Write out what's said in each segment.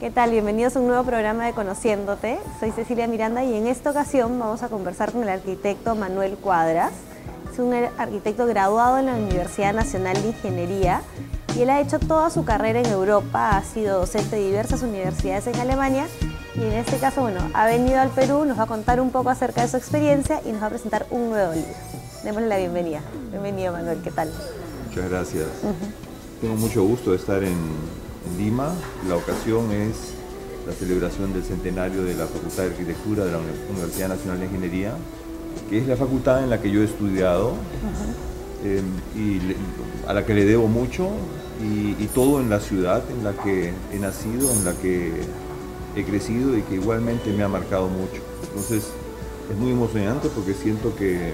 ¿Qué tal? Bienvenidos a un nuevo programa de Conociéndote. Soy Cecilia Miranda y en esta ocasión vamos a conversar con el arquitecto Manuel Cuadras. Es un arquitecto graduado en la Universidad Nacional de Ingeniería y él ha hecho toda su carrera en Europa, ha sido docente de diversas universidades en Alemania y en este caso, ha venido al Perú, nos va a contar un poco acerca de su experiencia y nos va a presentar un nuevo libro. Démosle la bienvenida. Bienvenido, Manuel, ¿qué tal? Muchas gracias. Tengo mucho gusto de estar en Lima. La ocasión es la celebración del centenario de la Facultad de Arquitectura de la Universidad Nacional de Ingeniería, que es la facultad en la que yo he estudiado y a la que le debo mucho y todo en la ciudad en la que he nacido, en la que he crecido y que igualmente me ha marcado mucho. Entonces es muy emocionante porque siento que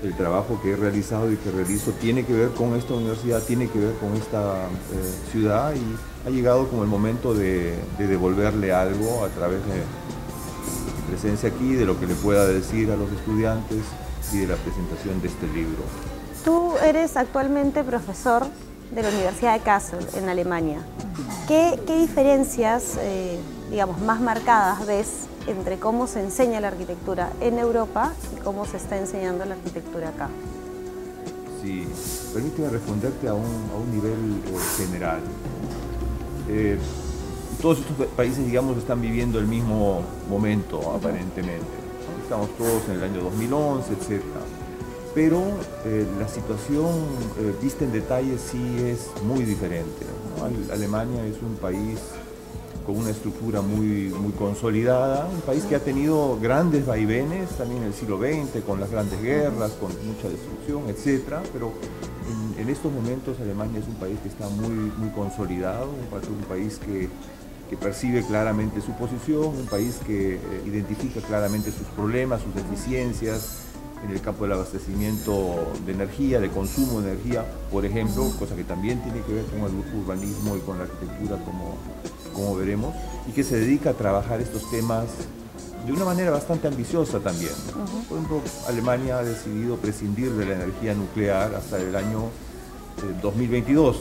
el trabajo que he realizado y que realizo tiene que ver con esta universidad, tiene que ver con esta ciudad y ha llegado como el momento de devolverle algo a través de mi presencia aquí, de lo que le pueda decir a los estudiantes y de la presentación de este libro. Tú eres actualmente profesor de la Universidad de Kassel en Alemania. ¿Qué diferencias, más marcadas ves entre cómo se enseña la arquitectura en Europa y cómo se está enseñando la arquitectura acá? Sí, permíteme responderte a un nivel general. Todos estos países, están viviendo el mismo momento, aparentemente. Estamos todos en el año 2011, etc. Pero la situación vista en detalle sí es muy diferente, ¿no? Alemania es un país con una estructura muy consolidada, un país que ha tenido grandes vaivenes también en el siglo XX, con las grandes guerras, con mucha destrucción, etc. Pero en estos momentos Alemania es un país que está muy consolidado, un país que percibe claramente su posición, un país que identifica claramente sus problemas, sus deficiencias en el campo del abastecimiento de energía, de consumo de energía, por ejemplo, cosa que también tiene que ver con el urbanismo y con la arquitectura, como veremos, y que se dedica a trabajar estos temas de una manera bastante ambiciosa también. Por ejemplo, Alemania ha decidido prescindir de la energía nuclear hasta el año 2022,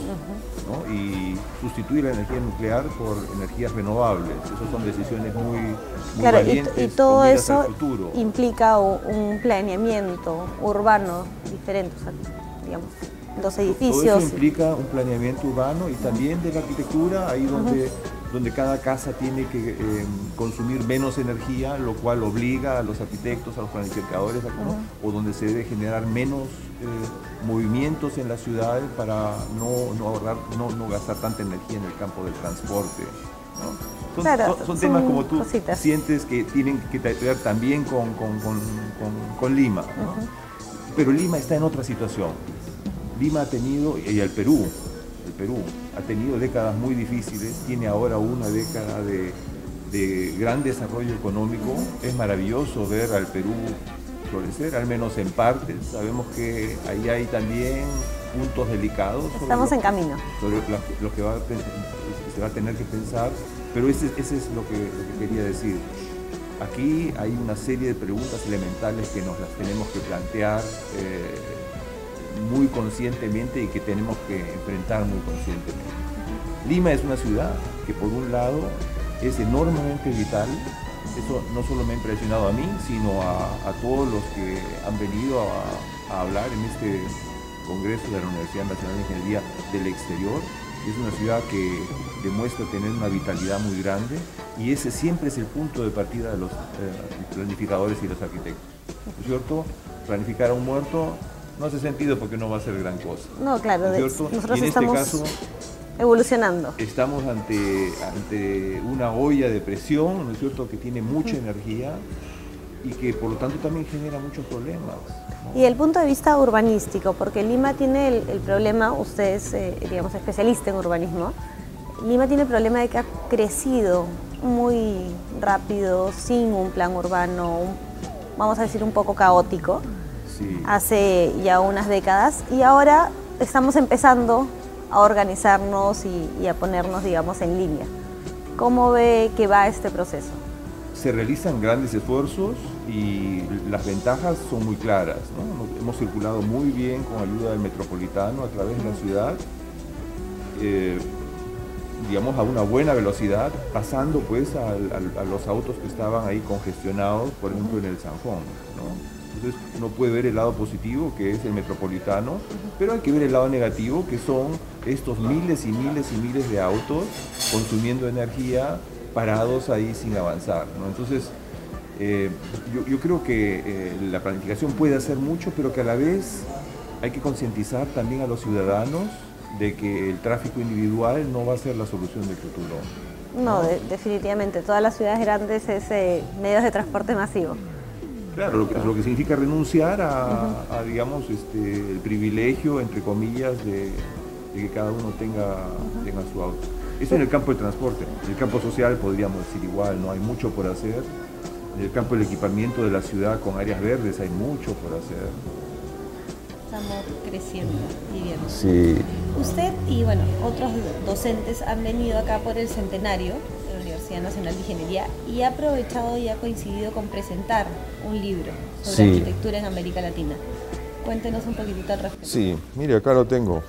¿no? Y sustituir la energía nuclear por energías renovables. Esas son decisiones muy valientes, y todo eso al futuro. Implica un planeamiento urbano diferente, los edificios. Todo eso implica un planeamiento urbano y también de la arquitectura, ahí donde cada casa tiene que consumir menos energía, lo cual obliga a los arquitectos, a los planificadores, o donde se debe generar menos movimientos en las ciudades para no gastar tanta energía en el campo del transporte, ¿no? Son temas como tú sientes que tienen que ver también con Lima, ¿no? Pero Lima está en otra situación. Lima ha tenido, y el Perú ha tenido décadas muy difíciles, tiene ahora una década de gran desarrollo económico. Es maravilloso ver al Perú florecer, al menos en partes. Sabemos que ahí hay también puntos delicados. Estamos en camino. Sobre lo que se va a tener que pensar, pero ese es lo que quería decir. Aquí hay una serie de preguntas elementales que nos las tenemos que plantear muy conscientemente y que tenemos que enfrentar muy conscientemente. Lima es una ciudad que por un lado es enormemente vital. Eso no solo me ha impresionado a mí, sino a todos los que han venido a hablar en este congreso de la Universidad Nacional de Ingeniería del exterior. Es una ciudad que demuestra tener una vitalidad muy grande y ese siempre es el punto de partida de los planificadores y los arquitectos, ¿no es cierto? Planificar a un muerto no hace sentido porque no va a ser gran cosa. No, claro, nosotros estamos este caso, evolucionando. Estamos ante una olla de presión, ¿no es cierto?, que tiene mucha energía y que por lo tanto también genera muchos problemas, ¿no? Y el punto de vista urbanístico, porque Lima tiene el problema, usted es, especialista en urbanismo, Lima tiene el problema de que ha crecido muy rápido, sin un plan urbano, vamos a decir un poco caótico. Sí. Hace ya unas décadas y ahora estamos empezando a organizarnos y a ponernos, en línea. ¿Cómo ve que va este proceso? Se realizan grandes esfuerzos y las ventajas son muy claras, ¿no? Hemos circulado muy bien con ayuda del Metropolitano a través de la ciudad. digamos, a una buena velocidad, pasando pues a los autos que estaban ahí congestionados, por ejemplo en el Sanjón, ¿no? Entonces uno puede ver el lado positivo, que es el metropolitano, pero hay que ver el lado negativo, que son estos miles y miles y miles de autos consumiendo energía, parados ahí sin avanzar, ¿no? Entonces, yo creo que la planificación puede hacer mucho, pero que a la vez hay que concientizar también a los ciudadanos de que el tráfico individual no va a ser la solución del futuro. No, definitivamente. Todas las ciudades grandes es medios de transporte masivo. Claro, lo que significa renunciar a digamos, el privilegio, entre comillas, de que cada uno tenga su auto. Eso en el campo del transporte. En el campo social podríamos decir igual, no hay mucho por hacer. En el campo del equipamiento de la ciudad con áreas verdes hay mucho por hacer. Estamos creciendo y bien. Sí. Usted y bueno, otros docentes han venido acá por el centenario de la Universidad Nacional de Ingeniería y ha aprovechado y ha coincidido con presentar un libro sobre arquitectura en América Latina. Cuéntenos un poquitito al respecto. Sí, mire, acá lo tengo.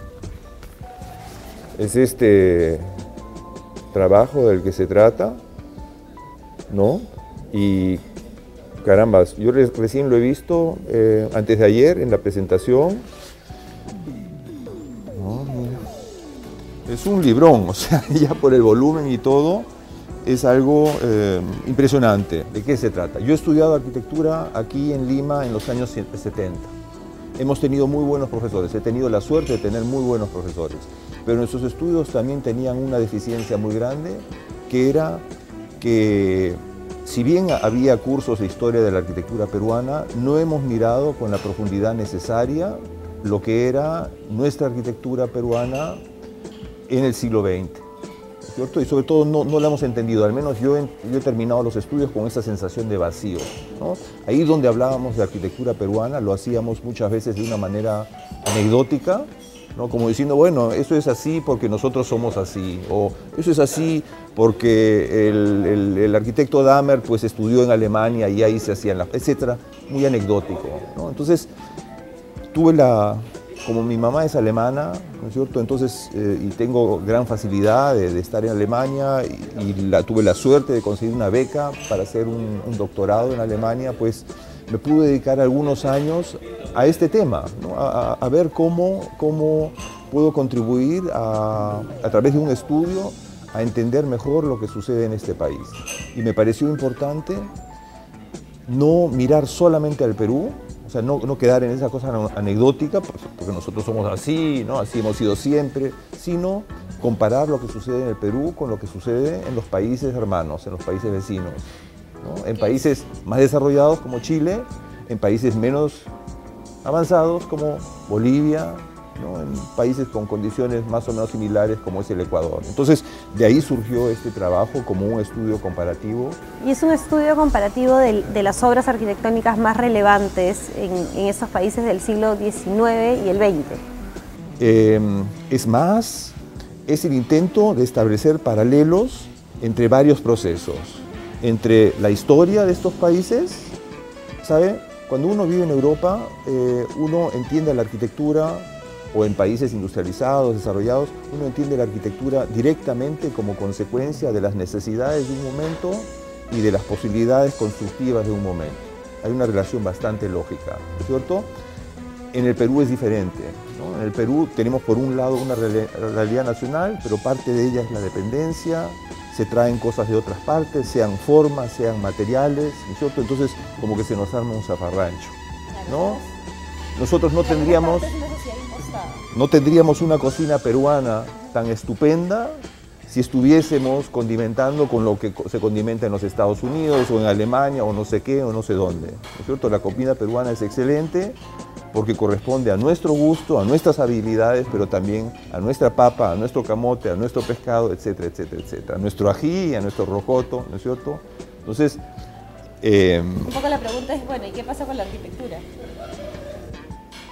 Es este trabajo del que se trata, ¿no? Y caramba, yo recién lo he visto antes de ayer en la presentación. No, es un librón, o sea, ya por el volumen y todo, es algo impresionante. ¿De qué se trata? Yo he estudiado arquitectura aquí en Lima en los años 70. Hemos tenido muy buenos profesores, he tenido la suerte de tener muy buenos profesores, pero nuestros estudios también tenían una deficiencia muy grande, que era que si bien había cursos de historia de la arquitectura peruana, no hemos mirado con la profundidad necesaria lo que era nuestra arquitectura peruana en el siglo XX, ¿cierto? Y sobre todo no la hemos entendido, al menos yo he terminado los estudios con esa sensación de vacío, ¿no? Ahí donde hablábamos de arquitectura peruana lo hacíamos muchas veces de una manera anecdótica, ¿no? Como diciendo, bueno, eso es así porque nosotros somos así, o eso es así porque el arquitecto Dahmer pues estudió en Alemania y ahí se hacían las, etcétera, muy anecdótico, ¿no? Entonces tuve como mi mamá es alemana, ¿no es cierto? Entonces, y tengo gran facilidad de estar en Alemania y tuve la suerte de conseguir una beca para hacer un doctorado en Alemania, pues me pude dedicar algunos años a este tema, ¿no? A ver cómo puedo contribuir a través de un estudio a entender mejor lo que sucede en este país. Y me pareció importante no mirar solamente al Perú, o sea, no quedar en esa cosa anecdótica, porque nosotros somos así, ¿no? Así hemos sido siempre, sino comparar lo que sucede en el Perú con lo que sucede en los países hermanos, en los países vecinos, ¿no? En países más desarrollados como Chile, en países menos avanzados como Bolivia, ¿no? En países con condiciones más o menos similares como es el Ecuador. Entonces, de ahí surgió este trabajo como un estudio comparativo. Y es un estudio comparativo de las obras arquitectónicas más relevantes en esos países del siglo XIX y el XX. Es más, es el intento de establecer paralelos entre varios procesos, entre la historia de estos países, ¿sabe? Cuando uno vive en Europa, uno entiende la arquitectura, o en países industrializados, desarrollados, uno entiende la arquitectura directamente como consecuencia de las necesidades de un momento y de las posibilidades constructivas de un momento. Hay una relación bastante lógica, ¿no es cierto? En el Perú es diferente, ¿no? En el Perú tenemos por un lado una realidad nacional, pero parte de ella es la dependencia, se traen cosas de otras partes, sean formas, sean materiales, ¿no es cierto? Entonces como que se nos arma un zafarrancho, ¿no? Nosotros no tendríamos una cocina peruana tan estupenda si estuviésemos condimentando con lo que se condimenta en los Estados Unidos o en Alemania o no sé qué o no sé dónde, ¿no es cierto? La comida peruana es excelente porque corresponde a nuestro gusto, a nuestras habilidades, pero también a nuestra papa, a nuestro camote, a nuestro pescado, etcétera, etcétera, etcétera. A nuestro ají, a nuestro rocoto, ¿no es cierto? Entonces... un poco la pregunta es, bueno, ¿y qué pasa con la arquitectura?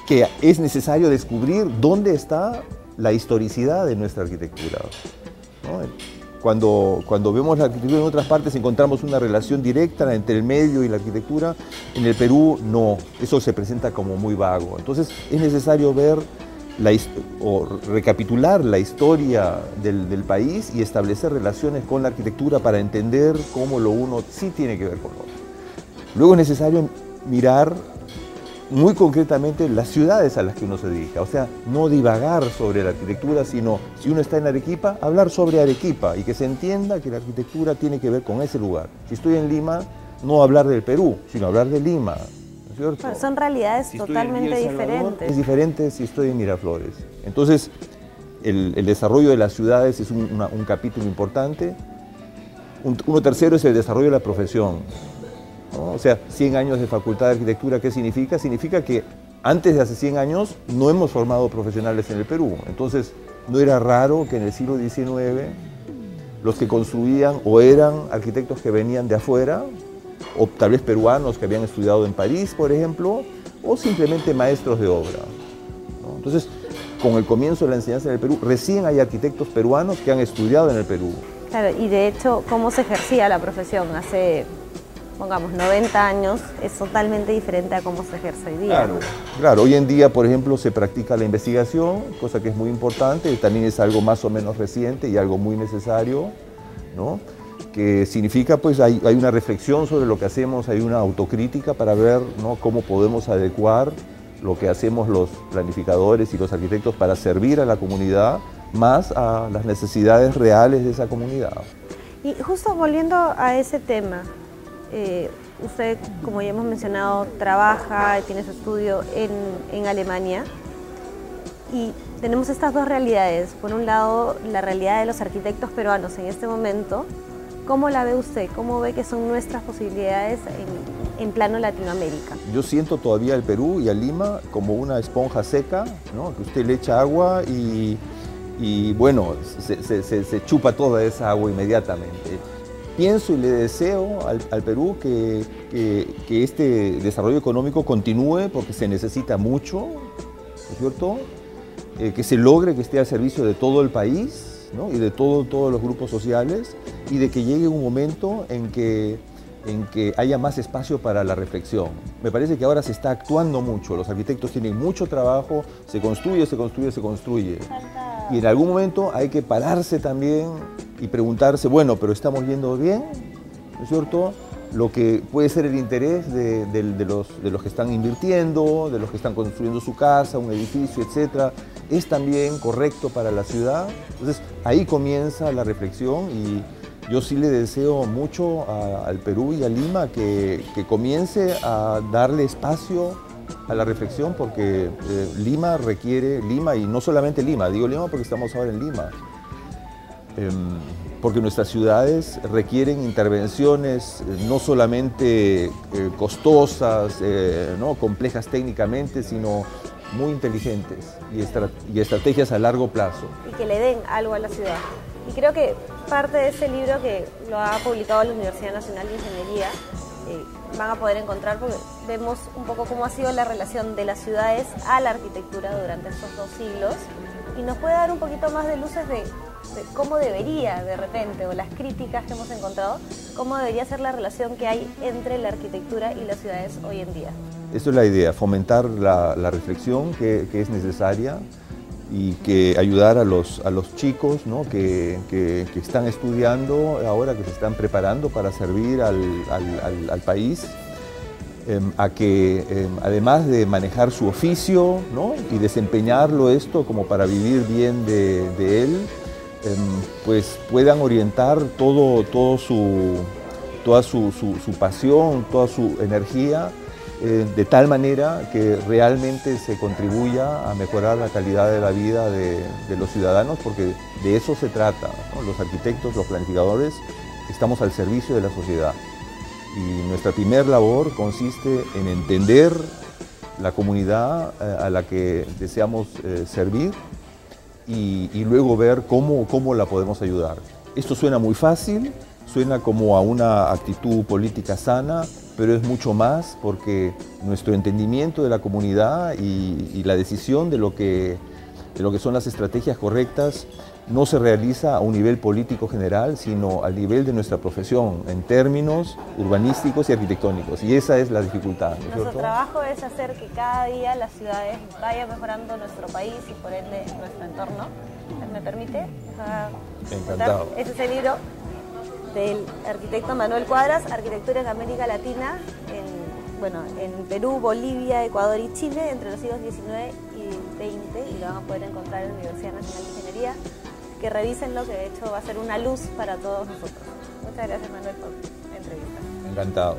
Que es necesario descubrir dónde está la historicidad de nuestra arquitectura, ¿no? Cuando vemos la arquitectura en otras partes encontramos una relación directa entre el medio y la arquitectura. En el Perú no, eso se presenta como muy vago. Entonces es necesario ver o recapitular la historia del país y establecer relaciones con la arquitectura para entender cómo lo uno sí tiene que ver con lo otro. Luego es necesario mirar muy concretamente las ciudades a las que uno se dedica, o sea, no divagar sobre la arquitectura, sino si uno está en Arequipa, hablar sobre Arequipa y que se entienda que la arquitectura tiene que ver con ese lugar. Si estoy en Lima, no hablar del Perú, sino hablar de Lima, ¿no es cierto? Pero son realidades totalmente diferentes. Es diferente si estoy en Miraflores. Entonces, el desarrollo de las ciudades es un capítulo importante. Uno tercero es el desarrollo de la profesión, ¿no? O sea, 100 años de Facultad de Arquitectura, ¿qué significa? Significa que antes de hace 100 años no hemos formado profesionales en el Perú. Entonces, no era raro que en el siglo XIX los que construían o eran arquitectos que venían de afuera, o tal vez peruanos que habían estudiado en París, por ejemplo, o simplemente maestros de obra, ¿no? Entonces, con el comienzo de la enseñanza en el Perú, recién hay arquitectos peruanos que han estudiado en el Perú. Claro, y de hecho, cómo se ejercía la profesión hace, pongamos, 90 años, es totalmente diferente a cómo se ejerce hoy día. Claro, claro. Hoy en día, por ejemplo, se practica la investigación, cosa que es muy importante, y también es algo más o menos reciente y algo muy necesario, ¿no? Que significa, pues, hay una reflexión sobre lo que hacemos, hay una autocrítica para ver, ¿no?, cómo podemos adecuar lo que hacemos los planificadores y los arquitectos para servir a la comunidad, más a las necesidades reales de esa comunidad. Y justo volviendo a ese tema, usted, como ya hemos mencionado, trabaja, tiene su estudio en Alemania, y tenemos estas dos realidades. Por un lado, la realidad de los arquitectos peruanos en este momento. ¿Cómo la ve usted? ¿Cómo ve que son nuestras posibilidades en plano Latinoamérica? Yo siento todavía al Perú y a Lima como una esponja seca, ¿no?, que usted le echa agua y bueno, se chupa toda esa agua inmediatamente. Pienso y le deseo al Perú que este desarrollo económico continúe porque se necesita mucho, ¿no es cierto? Que se logre que esté al servicio de todo el país, ¿no?, y de todos los grupos sociales, y de que llegue un momento en que haya más espacio para la reflexión. Me parece que ahora se está actuando mucho, los arquitectos tienen mucho trabajo, se construye. Y en algún momento hay que pararse también y preguntarse, bueno, pero ¿estamos yendo bien? ¿No es cierto? Lo que puede ser el interés de los que están invirtiendo, de los que están construyendo su casa, un edificio, etcétera, es también correcto para la ciudad. Entonces, ahí comienza la reflexión y yo sí le deseo mucho al Perú y a Lima que comience a darle espacio a la reflexión, porque Lima requiere, y no solamente Lima, digo Lima porque estamos ahora en Lima, porque nuestras ciudades requieren intervenciones no solamente costosas, ¿no?, complejas técnicamente, sino muy inteligentes y estrategias a largo plazo. Y que le den algo a la ciudad. Y creo que parte de ese libro, que lo ha publicado la Universidad Nacional de Ingeniería, van a poder encontrar, porque vemos un poco cómo ha sido la relación de las ciudades a la arquitectura durante estos 2 siglos, y nos puede dar un poquito más de luces de cómo debería de repente, o las críticas que hemos encontrado, cómo debería ser la relación que hay entre la arquitectura y las ciudades hoy en día. Eso es la idea, fomentar la reflexión que es necesaria, y que ayudar a los chicos, ¿no?, que están estudiando ahora, que se están preparando para servir al país, a que además de manejar su oficio, ¿no?, y desempeñarlo esto como para vivir bien de él, pues puedan orientar toda su pasión, toda su energía, de tal manera que realmente se contribuya a mejorar la calidad de la vida de los ciudadanos, porque de eso se trata, ¿no? Los arquitectos, los planificadores, estamos al servicio de la sociedad, y nuestra primer labor consiste en entender la comunidad a la que deseamos servir, y luego ver cómo la podemos ayudar. Esto suena muy fácil, suena como a una actitud política sana, pero es mucho más, porque nuestro entendimiento de la comunidad y la decisión de lo que lo que son las estrategias correctas no se realiza a un nivel político general, sino al nivel de nuestra profesión, en términos urbanísticos y arquitectónicos. Y esa es la dificultad, ¿no es Nuestro cierto? trabajo es hacer que cada día las ciudades vayan mejorando nuestro país y por ende nuestro entorno. ¿Me permite? Encantado. Ese es el libro del arquitecto Manuel Cuadras, Arquitectura en América Latina, en Perú, Bolivia, Ecuador y Chile entre los siglos XIX y XX, y lo van a poder encontrar en la Universidad Nacional de Ingeniería. Que revísenlo, que de hecho va a ser una luz para todos nosotros. Muchas gracias, Manuel, por la entrevista. Encantado.